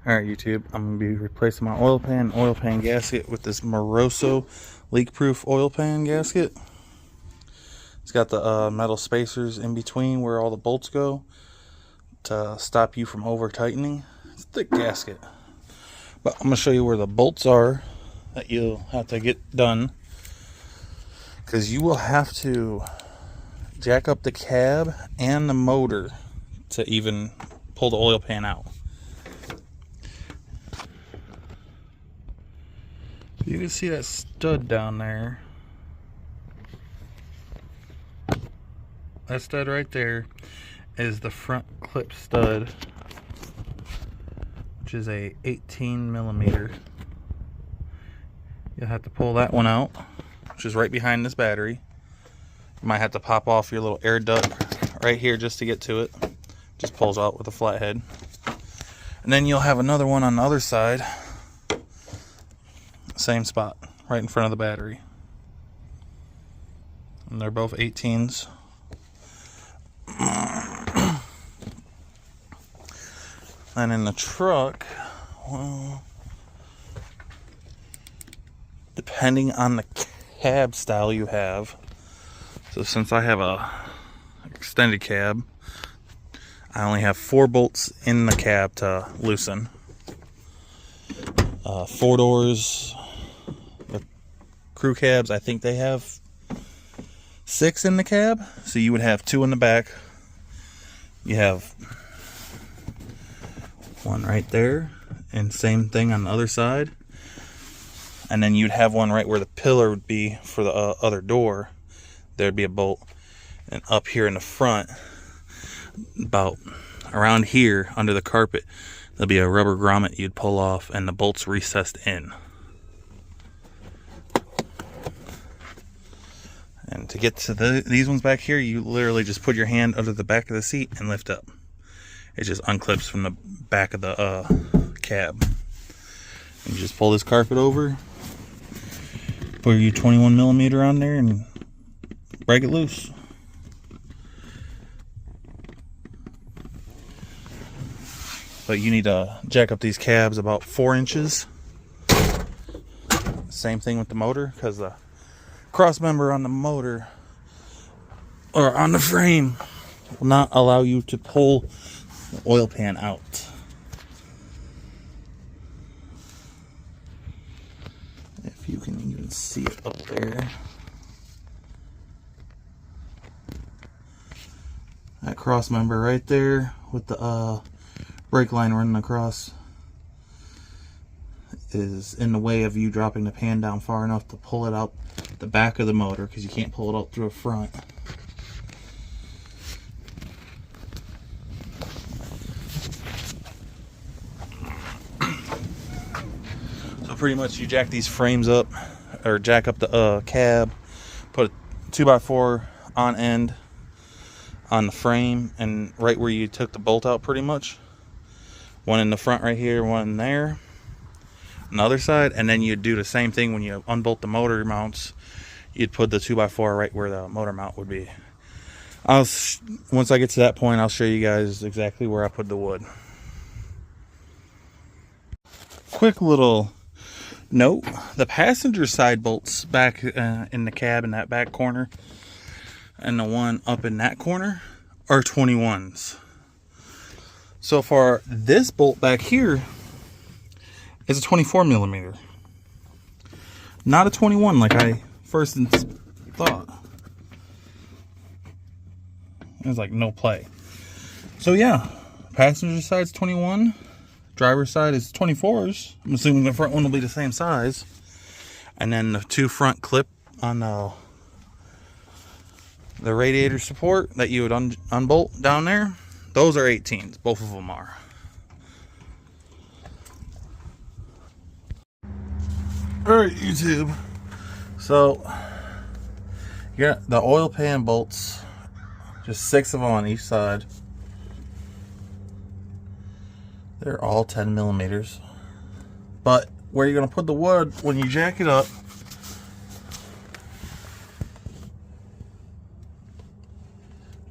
Alright YouTube, I'm going to be replacing my oil pan gasket with this Moroso leak-proof oil pan gasket. It's got the metal spacers in between where all the bolts go to stop you from over-tightening. It's a thick gasket. But I'm going to show you where the bolts are that you'll have to get done, because you will have to jack up the cab and the motor to even pull the oil pan out. You can see that stud down there. That stud right there is the front clip stud, which is a 18 millimeter. You'll have to pull that one out, which is right behind this battery. You might have to pop off your little air duct right here just to get to it. Just pulls out with a flathead. And then you'll have another one on the other side. Same spot, right in front of the battery. And they're both 18s. And in the truck, well, depending on the cab style you have. So since I have a extended cab, I only have 4 bolts in the cab to loosen. 4 doors. The crew cabs, I think they have 6 in the cab. So you would have 2 in the back. You have 1 right there, and same thing on the other side. And then you'd have one right where the pillar would be for the other door. There'd be a bolt. And up here in the front, about around here under the carpet, there'll be a rubber grommet you'd pull off, and the bolt's recessed in. And to get to these ones back here, you literally just put your hand under the back of the seat and lift up. It just unclips from the back of the cab. And you just pull this carpet over, put your 21 millimeter on there, and break it loose. But you need to jack up these cabs about 4 inches. Same thing with the motor, because the cross member on the motor or on the frame will not allow you to pull the oil pan out. If you can even see it up there. That cross member right there with the brake line running across is in the way of you dropping the pan down far enough to pull it out the back of the motor, because you can't pull it out through the front. So pretty much you jack these frames up, or jack up the cab, put a 2x4 on end on the frame, and right where you took the bolt out, pretty much. One in the front right here, one there, on the other side. And then you'd do the same thing when you unbolt the motor mounts. You'd put the 2x4 right where the motor mount would be. Once I get to that point, I'll show you guys exactly where I put the wood. Quick little note, the passenger side bolts back in the cab in that back corner, and the one up in that corner are 21s. So far, this bolt back here is a 24 millimeter, not a 21 like I first thought. It's like no play. So yeah, passenger side's 21, driver's side is 24s. I'm assuming the front one will be the same size. And then the 2 front clip on the radiator support that you would unbolt down there, those are 18s. Both of them are. Alright, YouTube. So, you got the oil pan bolts, just 6 of them on each side. They're all 10 millimeters. But where you're going to put the wood when you jack it up,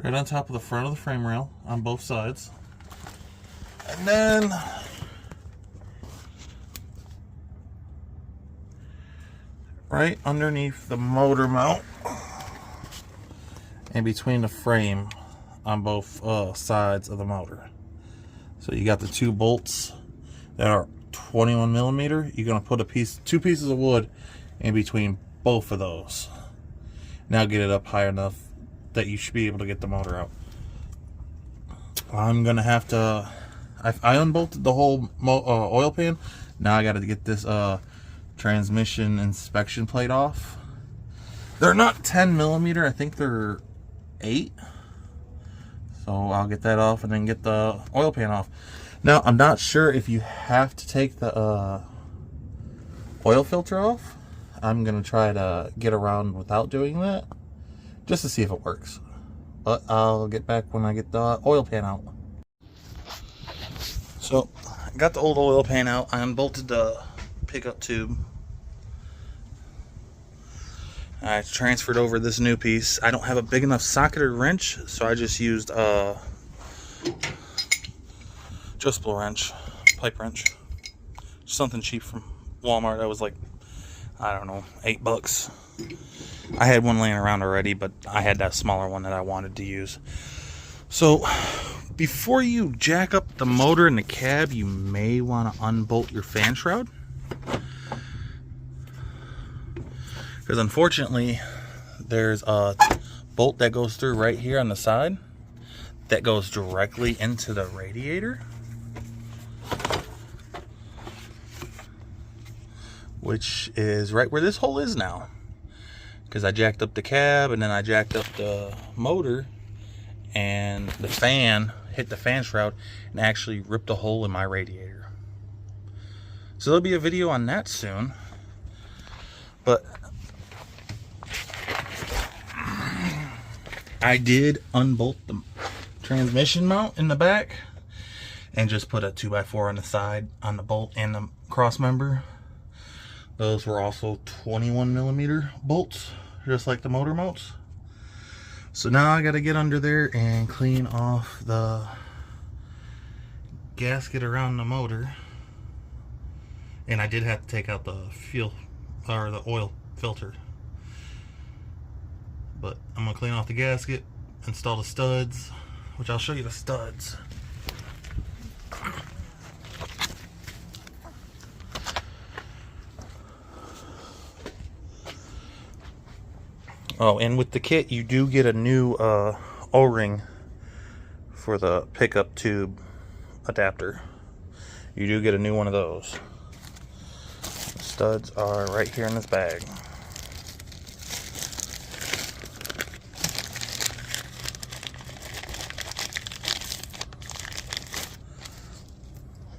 right on top of the front of the frame rail on both sides. And then right underneath the motor mount, in between the frame on both sides of the motor. So you got the two bolts that are 21 millimeter. You're gonna put two pieces of wood in between both of those. Now get it up high enough that you should be able to get the motor out. I'm gonna have to. I unbolted the whole oil pan. Now I got to get this transmission inspection plate off. They're not 10 millimeter. I think they're 8. So I'll get that off and then get the oil pan off. Now I'm not sure if you have to take the oil filter off. I'm gonna try to get around without doing that, just to see if it works. But I'll get back when I get the oil pan out. So I got the old oil pan out. I unbolted the pickup tube. I transferred over this new piece. I don't have a big enough socket or wrench, so I just used a adjustable wrench, pipe wrench. Something cheap from Walmart. That was like, I don't know, $8. I had one laying around already, but I had that smaller one that I wanted to use. So before you jack up the motor in the cab, you may want to unbolt your fan shroud. Because unfortunately, there's a bolt that goes through right here on the side that goes directly into the radiator, which is right where this hole is now. Because I jacked up the cab and then I jacked up the motor, and the fan hit the fan shroud and actually ripped a hole in my radiator. So there'll be a video on that soon. But I did unbolt the transmission mount in the back and just put a 2x4 on the side on the bolt and the cross member. Those were also 21 millimeter bolts, just like the motor mounts. So now I got to get under there and clean off the gasket around the motor. And I did have to take out the fuel or the oil filter. But I'm gonna clean off the gasket, install the studs, which I'll show you the studs. Oh, and with the kit, you do get a new O-ring for the pickup tube adapter. You do get a new one of those. The studs are right here in this bag.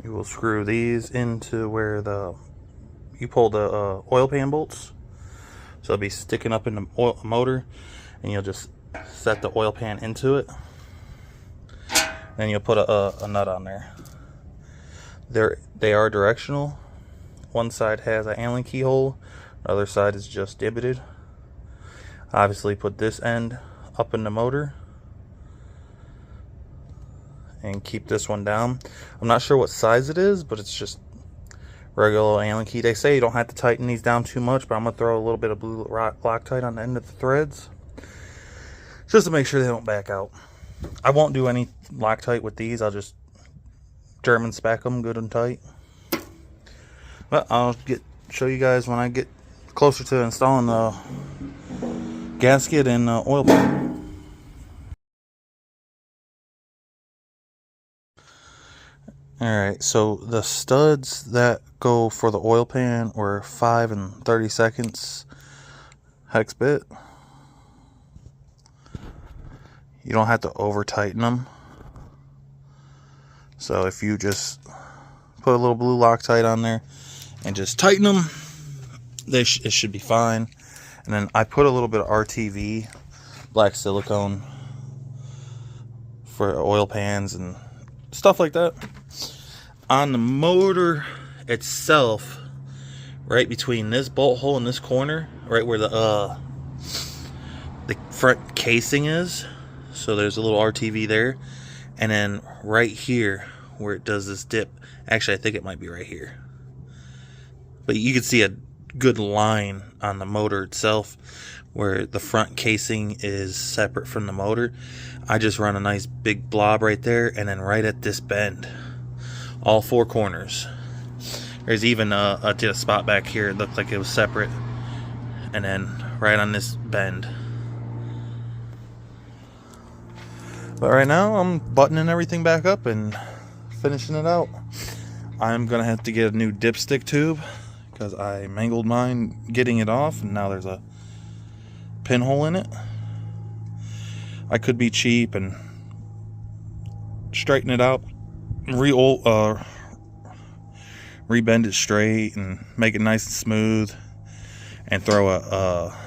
You will screw these into where you pull the oil pan bolts. So it'll be sticking up in the motor, and you'll just set the oil pan into it. Then you'll put a nut on there. They are directional. One side has an Allen keyhole, the other side is just divoted. Obviously put this end up in the motor and keep this one down. I'm not sure what size it is, but it's just regular Allen key. They say you don't have to tighten these down too much, but I'm gonna throw a little bit of blue Loctite on the end of the threads just to make sure they don't back out. I won't do any Loctite with these. I'll just German spec them good and tight. But I'll show you guys when I get closer to installing the gasket and oil pan. Alright, so the studs that go for the oil pan were 5 and 30 hex bit. You don't have to over tighten them. So if you just put a little blue Loctite on there and just tighten them, it should be fine. And then I put a little bit of RTV, black silicone, for oil pans and stuff like that. On the motor itself, right between this bolt hole and this corner, right where the front casing is, so there's a little RTV there, and then right here where it does this dip, actually I think it might be right here, but you can see a good line on the motor itself where the front casing is separate from the motor. I just run a nice big blob right there, and then right at this bend, all four corners. There's even a spot back here. It looked like it was separate, and then right on this bend. But right now I'm buttoning everything back up and finishing it out. I'm gonna have to get a new dipstick tube because I mangled mine getting it off, and now there's a pinhole in it. I could be cheap and straighten it out, rebend it straight and make it nice and smooth, and throw a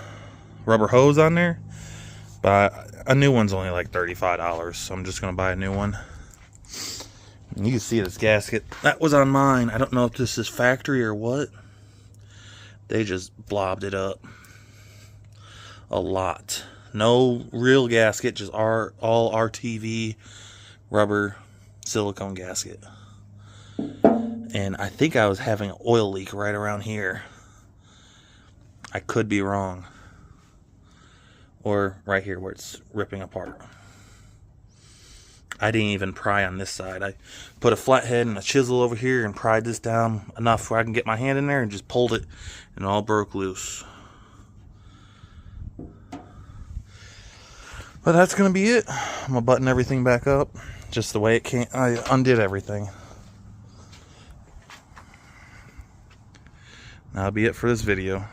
rubber hose on there. But a new one's only like $35, so I'm just gonna buy a new one. And you can see this gasket that was on mine. I don't know if this is factory or what. They just blobbed it up a lot. No real gasket, just all RTV rubber silicone gasket. And I think I was having an oil leak right around here. I could be wrong. Or right here where it's ripping apart. I didn't even pry on this side. I put a flathead and a chisel over here and pried this down enough where I can get my hand in there and just pulled it, and it all broke loose. But that's going to be it. I'm going to button everything back up just the way it came. I undid everything. That'll be it for this video.